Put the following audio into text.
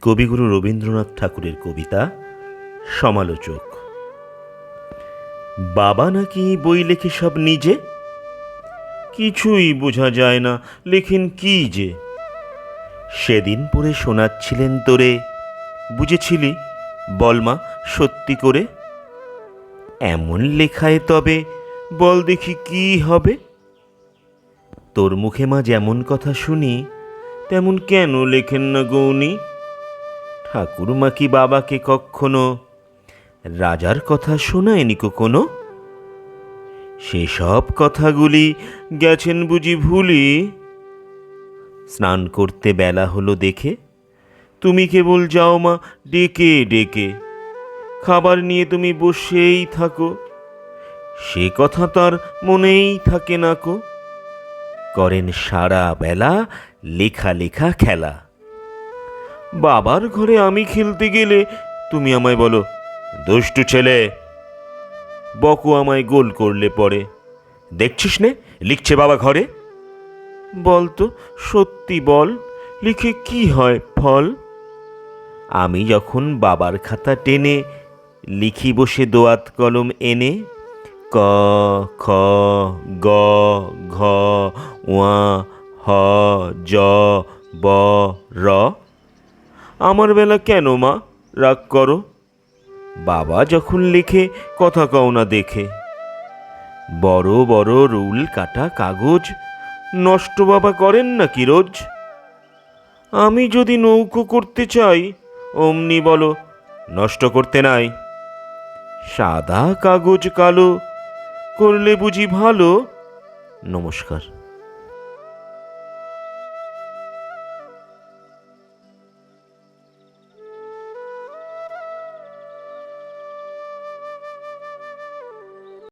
কবিগুরু রবীন্দ্রনাথ ঠাকুরের কবিতা সমালোচক। বাবা নাকি বই লেখে সব নিজে, কিছুই বোঝা যায় না লেখেন কি যে। সেদিন পড়ে শোনাচ্ছিলেন তোরে, বুঝেছিলি বলমা সত্যি করে? এমন লেখায় তবে বল দেখি কি হবে? তোর মুখে মা যেমন কথা শুনি, তেমন কেন লেখেন না গৌনি? ঠাকুরমা কি বাবাকে কখনো রাজার কথা শোনায়নি কখনো? সেসব কথাগুলি গেছেন বুঝি ভুলি? স্নান করতে বেলা হলো দেখে তুমি কেবল যাও মা ডেকে ডেকে, খাবার নিয়ে তুমি বসেই থাকো, সে কথা তার মনেই থাকে না কো। করেন সারা বেলা লেখা লেখা খেলা। বাবার ঘরে আমি খেলতে গেলে তুমি আমায় বলো দুষ্টু ছেলে, বকো আমায় গোল করলে পরে। দেখছিস নে লিখছে বাবা ঘরে, বলতো সত্যি বল লিখে কি হয় ফল? আমি যখন বাবার খাতা টেনে লিখি বসে দোয়াত কলম এনে, ক খ গ ঘ ওয়া হ য ব র, আমার বেলা কেন মা রাগ করো? বাবা যখন লিখে কথা কও না দেখে। বড় বড় রুল কাটা কাগজ নষ্ট বাবা করেন নাকি রোজ? আমি যদি নৌকো করতে চাই, অমনি বলো নষ্ট করতে নাই। সাদা কাগজ কালো করলে বুঝি ভালো? নমস্কার।